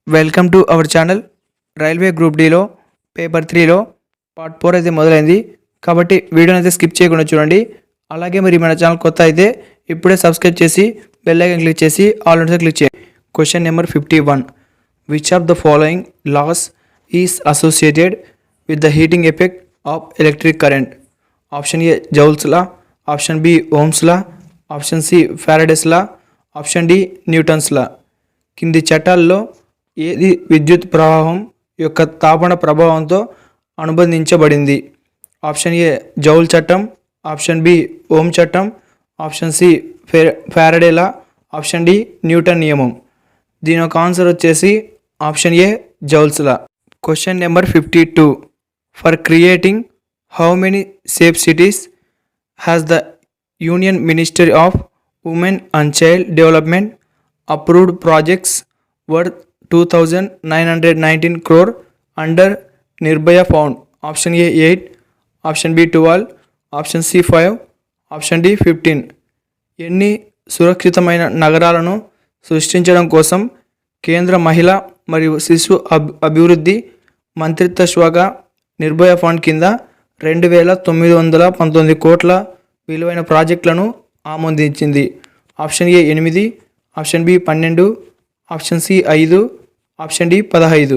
Welcome to our channel. Railway group డీలో paper 3లో part 4 అయితే మొదలైంది కాబట్టి వీడియోని అయితే స్కిప్ చేయకుండా చూడండి. అలాగే మరి మన ఛానల్ కొత్త అయితే ఇప్పుడే సబ్స్క్రైబ్ చేసి బెల్ ఐకాన్ క్లిక్ చేసి ఆల్ ఆప్షన్ క్లిక్ చేయండి. Question number 51. Which of the following laws is associated with the heating effect of electric current? Option A Joule's law, option B Ohm's law, option C Faraday's law, option D Newton's law. కింది చట్టాల్లో ఏది విద్యుత్ ప్రవాహం యొక్క తాపన ప్రభావంతో అనుబంధించబడింది? Option A Joule చట్టం, ఆప్షన్ బి ఓమ్ చట్టం, option C Faraday law, option D Newton నియమం. దీని యొక్క ఆన్సర్ వచ్చేసి option A Joule's law. Question number 52. For creating how many safe cities has the union ministry of women and child development approved projects worth 2,919 crore under Nirbhaya Fund? Option A 8, option B 12, option C 5, option D 15. ఎన్ని సురక్షితమైన నగరాలను సృష్టించడం కోసం కేంద్ర మహిళా మరియు శిశు అభివృద్ధి మంత్రిత్వ శాఖ నిర్భయ ఫండ్ కింద 2,919 కోట్ల విలువైన ప్రాజెక్టులను ఆమోదించింది? Option A 8, option B 12, option C 5, option D 15.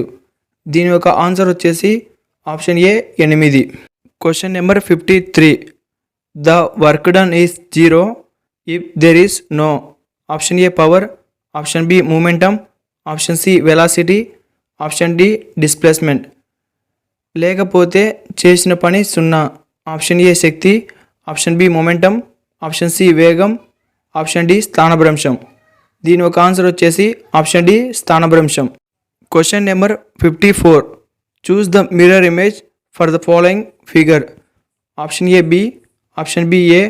దీని యొక్క ఆన్సర్ వచ్చేసి option A 8. Question number 53. The work done is 0 if there is no. Option A power, option B momentum, option C velocity, option D displacement. లేకపోతే చేసిన పని 0. Option A శక్తి, option B momentum, option C వేగం, option D స్థానభ్రంశం. దీని ఒక answer వచ్చేసి option D స్థానభ్రంశం. Question number 54. Choose the mirror image for the following figure. Option A B, option B A,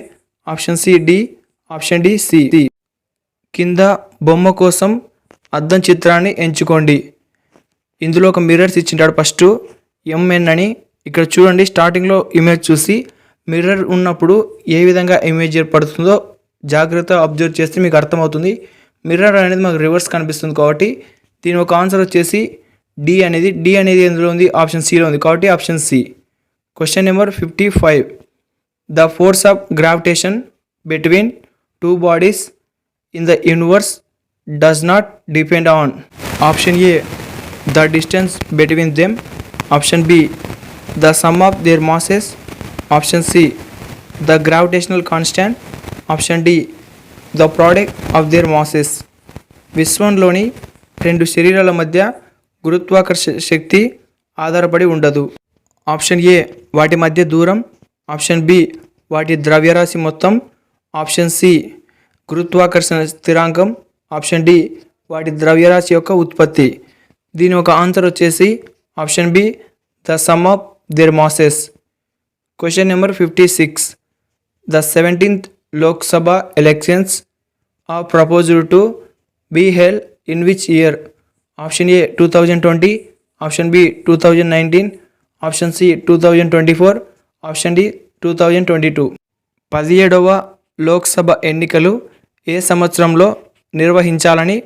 option C D, option D C. కింద బొమ్మ కోసం అద్దం చిత్రాన్ని ఎంచుకోండి. ఇందులో ఒక మిర్రర్స్ ఇచ్చింటాడు. ఫస్ట్ ఎంఎన్ అని ఇక్కడ చూడండి. స్టార్టింగ్లో ఇమేజ్ చూసి మిర్రర్ ఉన్నప్పుడు ఏ విధంగా ఇమేజ్ ఏర్పడుతుందో జాగ్రత్తగా అబ్జర్వ్ చేస్తే మీకు అర్థమవుతుంది. మిర్రర్ అనేది మాకు రివర్స్ కనిపిస్తుంది కాబట్టి దీని ఒక ఆన్సర్ వచ్చేసి డి అనేది ఎందులో ఉంది? ఆప్షన్ సిలో ఉంది కాబట్టి option C. Question number 55. The force of gravitation between two bodies in the universe does not depend on. Option A the distance between them, option B the sum of their masses, option C the gravitational constant, option D the product of their masses. విశ్వంలోని రెండు శరీరాల మధ్య గురుత్వాకర్షణ శక్తి ఆధారపడి ఉండదు. Option A వాటి మధ్య దూరం, ఆప్షన్ బి వాటి ద్రవ్యరాశి మొత్తం, ఆప్షన్ సి గురుత్వాకర్షణ స్థిరాంకం, ఆప్షన్ డి వాటి ద్రవ్యరాశి యొక్క ఉత్పత్తి. దీని ఒక ఆన్సర్ వచ్చేసి option B the sum of their masses. Question number 56. The 17th Lok Sabha elections are proposed to be held in which year? Option A 2020, option B 2019, option C 2024, option D 2022. 17వ లోక్సభ ఎన్నికలు ఏ సంవత్సరంలో నిర్వహించాలని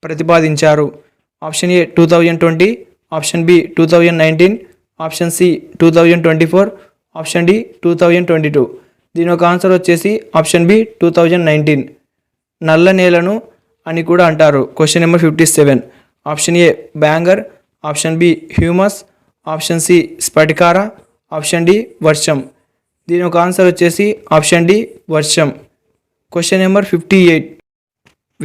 ప్రతిపాదించారు? Option A 2020, option B 2019, option C 2024, option D 2022. దీని ఒక answer వచ్చేసి option B 2019. నల్ల నేలను అని కూడా అంటారు. Question number 57. Option A bangar, option B humus, option C స్ఫటికార, ఆప్షన్ డి వర్షం. దీని ఒక ఆన్సర్ వచ్చేసి ఆప్షన్ డి వర్షం. Question number 58.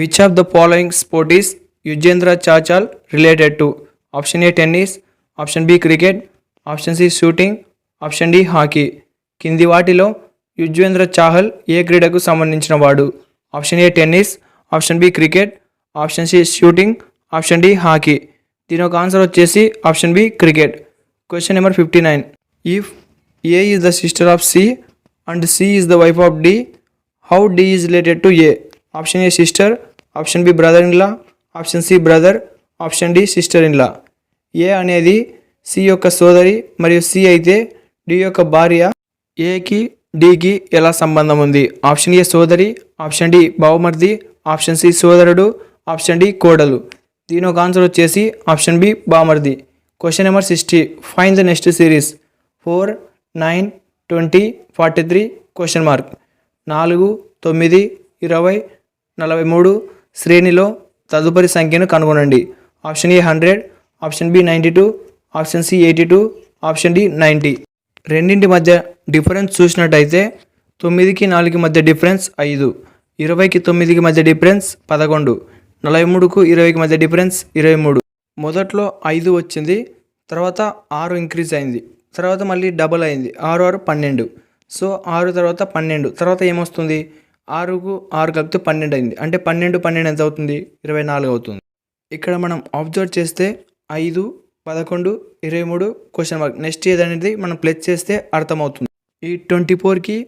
Which of the following sport is Yuzvendra Chahal related to? Option A tennis, option B cricket, option C shooting, option D hockey. కింది వాటిలో యుజ్వేంద్ర చాహల్ ఏ క్రీడకు సంబంధించిన వాడు? Option A tennis, option B cricket, option C shooting, option D hockey. దీని ఒక answer వచ్చేసి option B cricket. Question number 59. If A is the sister of C and C is the wife of D, how D is related to A? Option A sister, option B brother in law, option C brother, option D sister in law. A అనేది C యొక్క సోదరి మరియు C అయితే D యొక్క భార్య. ఏకి డికి ఎలా సంబంధం ఉంది? ఆప్షన్ ఏ సోదరి, ఆప్షన్ డి బావమర్ది, ఆప్షన్ సి సోదరుడు, ఆప్షన్ డి కోడలు. దీని ఒక ఆన్సర్ వచ్చేసి ఆప్షన్ బి బామర్ది. Question number 60. Find the next series 4, 9, 20, 43 question mark. 4, 9, 20, 43 శ్రేణిలో తదుపరి సంఖ్యను కనుగొనండి. Option A 100, option B 92, option C 82, option D 90. రెండింటి మధ్య డిఫరెన్స్ చూసినట్టయితే 9కి 4కి మధ్య డిఫరెన్స్ 5, 20కి 9కి మధ్య డిఫరెన్స్ 11, 43కు 20కి మధ్య డిఫరెన్స్ 23. మొదట్లో 5 వచ్చింది, తర్వాత 6 ఇంక్రీజ్ అయింది, తర్వాత మళ్ళీ డబల్ అయింది, 6 6 12. సో 6 తర్వాత 12, తర్వాత ఏమొస్తుంది, 6కు 6 కలిపితే 12 అయింది, అంటే 12 12 ఎంత అవుతుంది, 24 అవుతుంది. ఇక్కడ మనం అబ్జర్వ్ చేస్తే 5, 11, 23 క్వశ్చన్ మార్క్. నెక్స్ట్ ఏదనేది మనం ప్లస్ చేస్తే అర్థమవుతుంది. ఈ 24కి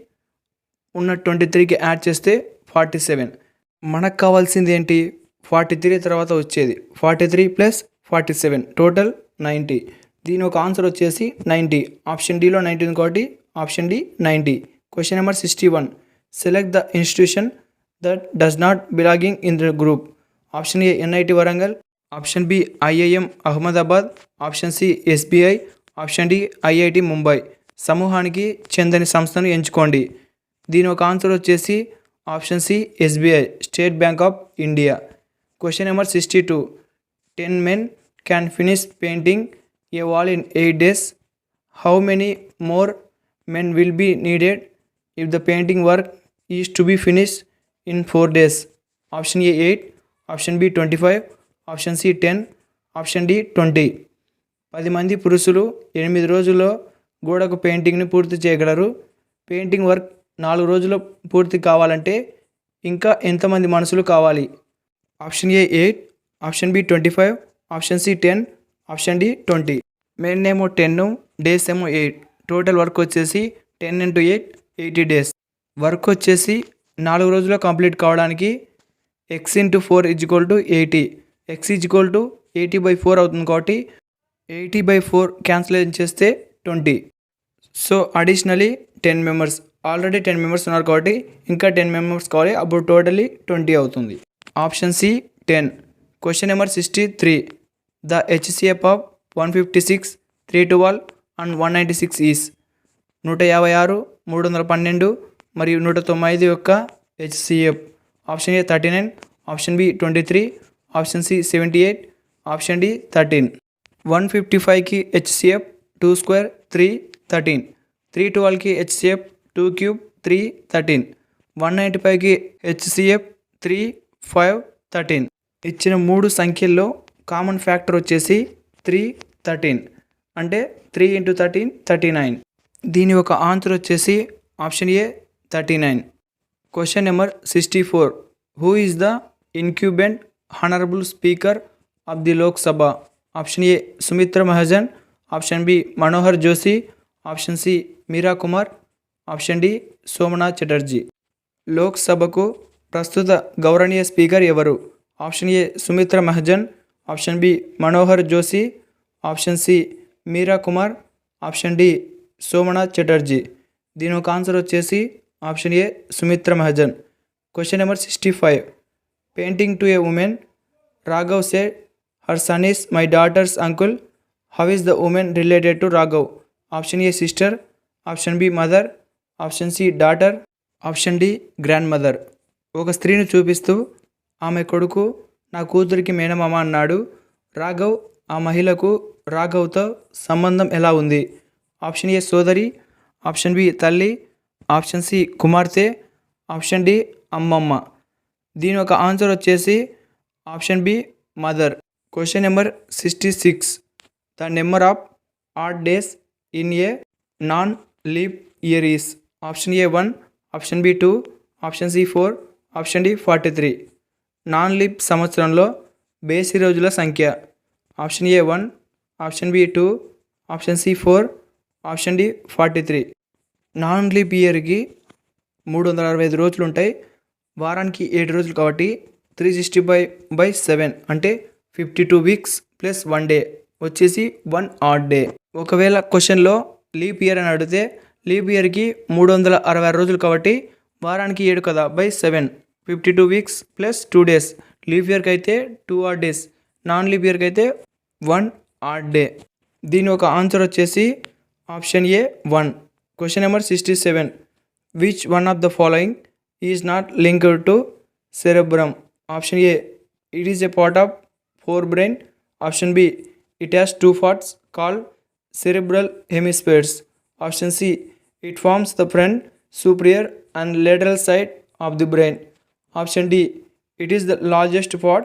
ఉన్న 23కి యాడ్ చేస్తే 47. మనకు కావాల్సింది ఏంటి, 43 తర్వాత వచ్చేది 43 ప్లస్ 47 టోటల్ 90. దీని ఒక ఆన్సర్ వచ్చేసి 90. ఆప్షన్ డిలో 90 ఉంది కాబట్టి option D 90. Question number 61. Select the institution that does not belonging in the group. Option A NIT Warangal, option B IIM Ahmedabad, option C SBI, option D IIT Mumbai. సమూహానికి చెందని సంస్థను ఎంచుకోండి. దీని ఒక ఆన్సర్ వచ్చేసి option C SBI, State Bank of India. Question number 62. 10 men can finish painting a wall in 8 days. How many more men will be needed if the painting work is to be finished in 4 days? Option A 8, option B 25, option C 10, option D 20. 10 మంది పురుషులు 8 రోజుల్లో గోడకు పెయింటింగ్ని పూర్తి చేయగలరు. Painting work 4 రోజుల్లో పూర్తి కావాలంటే ఇంకా ఎంతమంది మనుషులు కావాలి? Option A 8, option B 25, option C 10, option D 20. Men ఏమో 10, డేస్ ఏమో 8. టోటల్ వర్క్ వచ్చేసి 10 × 8 80 days. వర్క్ వచ్చేసి 4 రోజుల్లో కంప్లీట్ కావడానికి x × 4 = 80. x = 80/4 అవుతుంది కాబట్టి 80/4 క్యాన్సిలేషన్ చేస్తే 20. So additionally 10 members, already 10 members ఉన్నారు కాబట్టి ఇంకా 10 మెంబర్స్ కావాలి, అప్పుడు టోటలీ 20 అవుతుంది. Option C 10. Question number 63. The HCF of 156, 312 and 196 is. 156, 312 మరియు 195 యొక్క HCF. Option A 39, option B 23, option C 78, option D 13. 155కి హెచ్సిఎఫ్ 2² 3 13. 312కి హెచ్సిఎఫ్ 2³ 3 13. 195కి హెచ్సిఎఫ్ 3 5 13. ఇచ్చిన 3 సంఖ్యల్లో కామన్ ఫ్యాక్టర్ వచ్చేసి 3 13, అంటే 3 × 13 39. దీని ఒక ఆన్సర్ వచ్చేసి option A 39. Question number 64. Who is the incumbent honourable speaker of the Lok Sabha? Option A Sumitra Mahajan, option B Manohar Joshi, option C Meira Kumar, option D Somnath Chatterjee. లోక్సభకు ప్రస్తుత గౌరవనీయ స్పీకర్ ఎవరు? Option A Sumitra Mahajan, option B Manohar Joshi, option C Meira Kumar, option D Somnath Chatterjee. దీని ఒక ఆన్సర్ వచ్చేసి option A Sumitra Mahajan. Question number 65. Painting to A women, Raghav said her son is my daughter's uncle. How is the woman related to Raghav? Option A sister, option B mother, option C daughter, option D grandmother. ఒక స్త్రీని చూపిస్తూ ఆమె కొడుకు నా కూతురికి మేనమామ అన్నాడు. రాఘవ్ ఆ మహిళకు రాఘవ్తో సంబంధం ఎలా ఉంది? ఆప్షన్ ఏ సోదరి, ఆప్షన్ బి తల్లి, ఆప్షన్ సి కుమార్తె, ఆప్షన్ డి అమ్మమ్మ. దీని ఒక ఆన్సర్ వచ్చేసి option B mother. Question number 66. The number of odd days in a non leap year is. Option A 1, option B 2, option C 4, option D 43. Non leap సంవత్సరంలో బేసి రోజుల సంఖ్య. Option A 1, option B 2, option C 4, option D 43. Non leap ఇయర్కి 365 రోజులు ఉంటాయి, వారానికి 7 రోజులు కాబట్టి 365/7 అంటే 52 వీక్స్ ప్లస్ 1 డే వచ్చేసి 1 ఆడ్ డే. ఒకవేళ క్వశ్చన్లో లీప్ ఇయర్ అని అడిగితే లీప్ ఇయర్కి 366 రోజులు కాబట్టి వారానికి 7 కదా, /7 52 వీక్స్ ప్లస్ 2 days. లీప్ ఇయర్కి అయితే 2 odd days. నాన్ లీప్ ఇయర్కి అయితే 1 ఆడ్ డే. దీని ఒక ఆన్సర్ వచ్చేసి option A 1. Question number 67. Which one of the following is not linked to cerebrum? Option A, it is a part of forebrain. Option B, it has 2 parts called cerebral hemispheres. Option C, it forms the front, superior and lateral side of the brain. Option D, it is the largest part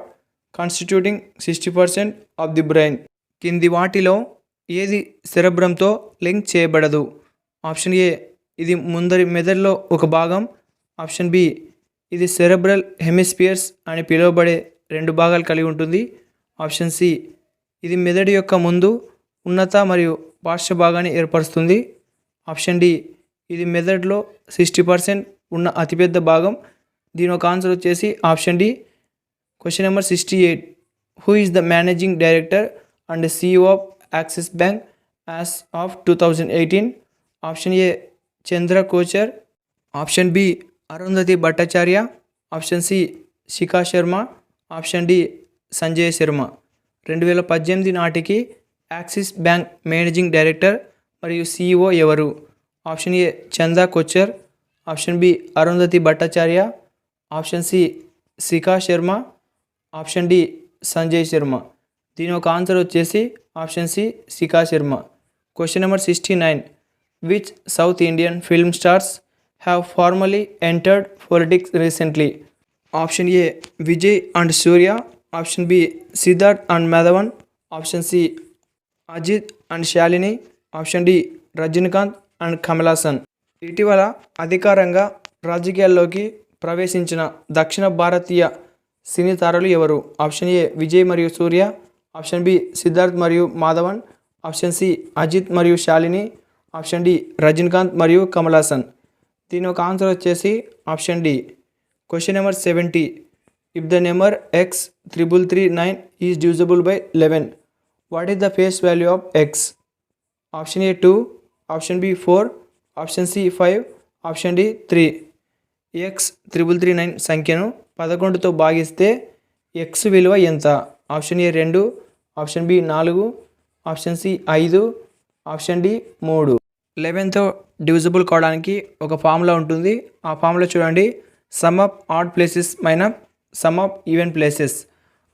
constituting 60% of the brain. కింది వాటిలో ఏది సెరెబ్రంతో link చేయబడదు? Option A, ఇది ముందరి మెదడులో ఒక భాగం. Option B, ఇది సెరెబ్రల్ హెమిస్పియర్స్ అని పిలువబడే 2 భాగాలు కలిగి ఉంటుంది. ఆప్షన్ సి, ఇది మెదడు యొక్క ముందు ఉన్నత మరియు పార్శ్వ భాగాన్ని ఏర్పరుస్తుంది. ఆప్షన్ డి, ఇది మెదడులో 60% ఉన్న అతిపెద్ద భాగం. దీని ఒక ఆన్సర్ వచ్చేసి option D. Question number 68. Who is the managing director and CEO of Axis Bank as of 2018? Option A, Chandra Kochhar. Option B, Arundhati Bhattacharya. Option C, Shikha Sharma. Option D, Sanjay Sharma. 2018 నాటికి యాక్సిస్ బ్యాంక్ మేనేజింగ్ డైరెక్టర్ మరియు CEO ఎవరు? Option A, Chanda Kochhar. Option B, Arundhati Bhattacharya. Option C, Shikha Sharma. Option D, Sanjay Sharma. దీని ఒక answer వచ్చేసి option C, Shikha Sharma. Question number 69. Which South Indian film stars have formally entered politics recently? Option A, Vijay and Suriya. Option B, Siddharth and Madhavan. Option C, Ajith and Shalini. Option D, Rajinikanth and Kamal Haasan. ఇటీవల అధికారంగా రాజకీయాల్లోకి ప్రవేశించిన దక్షిణ భారతీయ సినీ తారలు ఎవరు? ఆప్షన్ ఏ, విజయ్ మరియు సూర్య. ఆప్షన్ బి, సిద్ధార్థ్ మరియు మాధవన్. ఆప్షన్ సి, అజిత్ మరియు శాలిని. ఆప్షన్ డి, రజనీకాంత్ మరియు కమల్ హాసన్. దీని ఒక ఆన్సర్ వచ్చేసి option D. Question number 70. If the number x3339 is divisible by 11, what is the face value of x? Option A 2. Option B 4. Option C 5. Option D 3. x3339 సంఖ్యను 11తో భాగిస్తే x విలువ ఎంత? Option A 2. Option B 4. Option C 5. Option D 3. 11తో divisible కావడానికి ఒక formula ఉంటుంది. ఆ ఫార్ములా చూడండి, sum of odd places minus some of even places.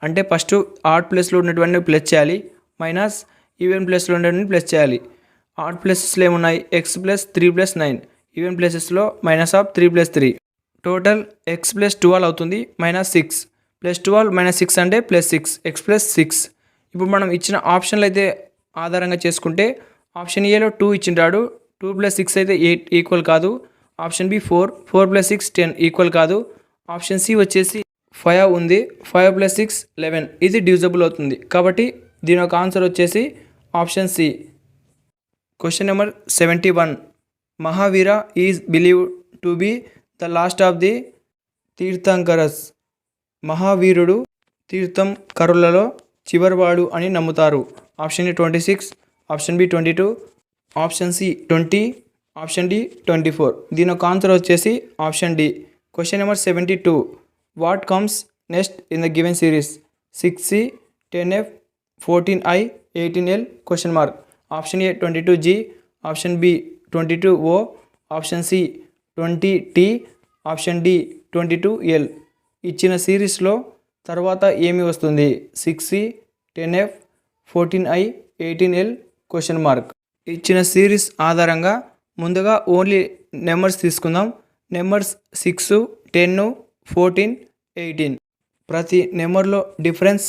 అంటే ఫస్ట్ ఆడ్ ప్లేస్లో ఉన్నటువంటి ప్లస్ చేయాలి, మైనస్ ఈవెన్ ప్లేస్లో ఉన్నటువంటి ప్లస్ చేయాలి. ఆడ్ ప్లేసెస్లో ఏమున్నాయి? x + 3 + 9. ఈవెన్ ప్లేసెస్లో మైనస్ ఆఫ్ 3 + 3. టోటల్ x + 12 అవుతుంది, -6 + 12 - 6 అంటే +6, x + 6. ఇప్పుడు మనం ఇచ్చిన ఆప్షన్లు అయితే ఆధారంగా చేసుకుంటే ఆప్షన్ ఏలో 2 ఇచ్చింటాడు, 2 + 6 అయితే 8 ఈక్వల్ కాదు. ఆప్షన్ బి 4, 4 + 6 10 ఈక్వల్ కాదు. ఆప్షన్ సి వచ్చేసి 5 ఉంది, 5 + 6 11, ఇది డివిజిబుల్ అవుతుంది. కాబట్టి దీని యొక్క ఆన్సర్ వచ్చేసి option C. Question number 71. Mahavira is believed to be the last of the Tirthankaras. మహావీరుడు తీర్థంకరులలో చివరివాడు అని నమ్ముతారు. Option A 26. Option B 22. Option C 20. Option D 24. దీని యొక్క ఆన్సర్ వచ్చేసి option D. Question number 72. What comes next in the given series? 6C, 10F, 14I, 18L? Question mark. Option A 22G. Option B 22O. Option C 20T. Option D 22L. ఇచ్చిన సిరీస్లో తర్వాత ఏమి వస్తుంది? 6C, 10F, 14I, 18L? Question mark. ఇచ్చిన series ఆధారంగా ముందుగా only numbers తీసుకుందాం. Numbers 6, 10, 14, 18. ప్రతి నెంబర్లో డిఫరెన్స్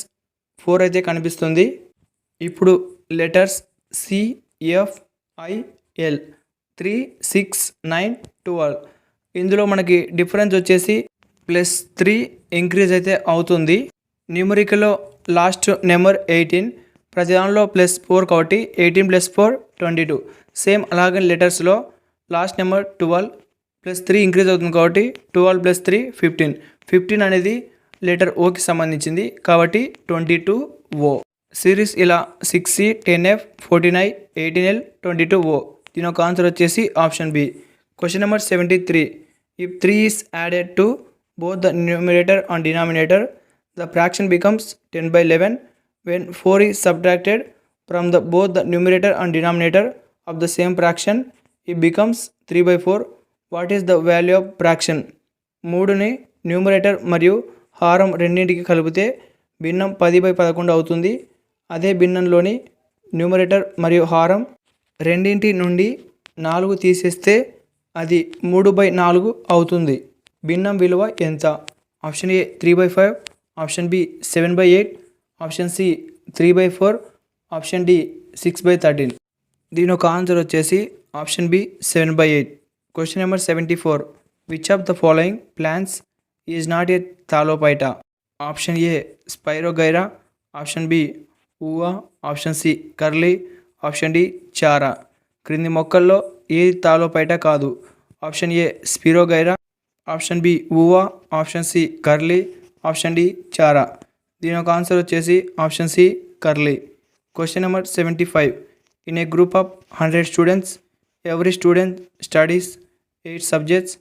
4 అయితే కనిపిస్తుంది. ఇప్పుడు లెటర్స్ CFIL 3, 6, 9, 12. ఇందులో మనకి డిఫరెన్స్ వచ్చేసి +3 ఇంక్రీజ్ అయితే అవుతుంది. న్యూమరికల్లో లాస్ట్ నెంబర్ 18, ప్రతి దానిలో +4 కాబట్టి 18 + 4 22. సేమ్ అలాగే లెటర్స్లో లాస్ట్ నెంబర్ 12 +3 ఇంక్రీజ్ అవుతుంది కాబట్టి 12 + 3 15. 15 అనేది లెటర్ ఓకి సంబంధించింది కాబట్టి 22O. సిరీస్ ఇలా 6C, 10F, 14I, 18L, 22O. దీని ఒక ఆన్సర్ వచ్చేసి option B. Question number 73. If 3 is added to both the numerator and denominator, the fraction becomes 10/11. when 4 is subtracted from the both the numerator and denominator of the same fraction, it becomes 3/4. What is the value of fraction? 3ని numerator మరియు హారం రెండింటికి కలిపితే భిన్నం 10/11 అవుతుంది. అదే భిన్నంలోని numerator మరియు హారం రెండింటి నుండి 4 తీసేస్తే అది 3/4 అవుతుంది. భిన్నం విలువ ఎంత? Option A 3/5, option B 7/8, option C 3/4, option D 6/13. దీని ఒక ఆన్సర్ వచ్చేసి option B 7/8. Question number 74. Which of the following plants is not a thallophyta? Option A spirogyra, option B ulva, option C curly, option D chara. క్రింది మొక్కల్లో ఏది thallophyta కాదు? Option A spirogyra, option B ulva, option C curly, option D chara. దీని ఒక answer వచ్చేసి option C curly. Question number 75. In a group of 100 students, every student studies 8 subjects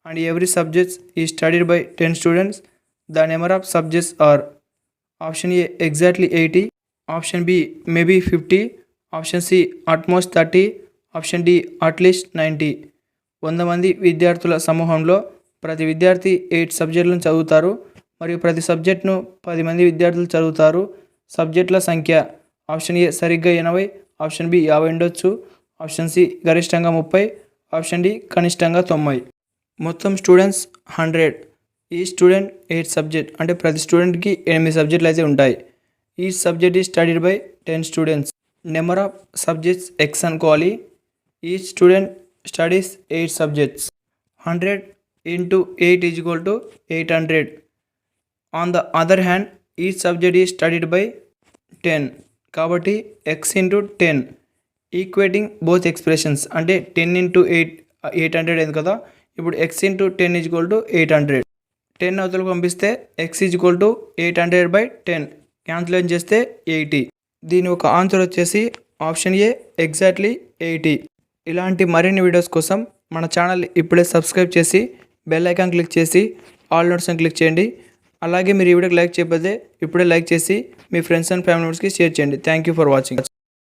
and every subject is studied by 10 students. The number of subjects are option A exactly 80, option B maybe 50, option C at most 30, option D at least 90. 100 మంది విద్యార్థుల సమూహంలో ప్రతి విద్యార్థి 8 సబ్జెక్టులను చదువుతారు మరియు ప్రతి సబ్జెక్ట్ను 10 మంది విద్యార్థులు చదువుతారు. సబ్జెక్టుల సంఖ్య ఆప్షన్ ఏ సరిగ్గా 80, ఆప్షన్ బి 50 ఉండొచ్చు, ఆప్షన్ సి గరిష్టంగా 30, ఆప్షన్ డి కనిష్టంగా 90. మొత్తం స్టూడెంట్స్ 100. ఈ స్టూడెంట్ 8 సబ్జెక్ట్ అంటే ప్రతి స్టూడెంట్కి 8 సబ్జెక్టులు అయితే ఉంటాయి. ఈ సబ్జెక్ట్ ఈ studied by 10 students. Number of subjects X అనుకోవాలి. ఈ student studies 8 subjects. 100 into 8 is equal to 800. On the other hand, each subject is studied by 10. కాబట్టి x into 10 equating both expressions అంటే 10 into 800 అయింది కదా. ఇప్పుడు x into 10 is equal to 800. 10 అవతలకు పంపిస్తే x is equal to 800/10 cancellation చేస్తే 80. దీని ఒక ఆన్సర్ వచ్చేసి ఆప్షన్ ఏ ఎగ్జాక్ట్లీ 80. ఇలాంటి మరిన్ని వీడియోస్ కోసం మన ఛానల్ ఇప్పుడే సబ్స్క్రైబ్ చేసి బెల్ ఐకాన్ క్లిక్ చేసి ఆల్ నోట్స్ని క్లిక్ చేయండి. అలాగే మీరు ఈ వీడియోకి లైక్ చేయకపోతే ఇప్పుడే లైక్ చేసి మీ ఫ్రెండ్స్ అండ్ ఫ్యామిలీ మెంబర్స్కి షేర్ చేయండి. Thank you for watching.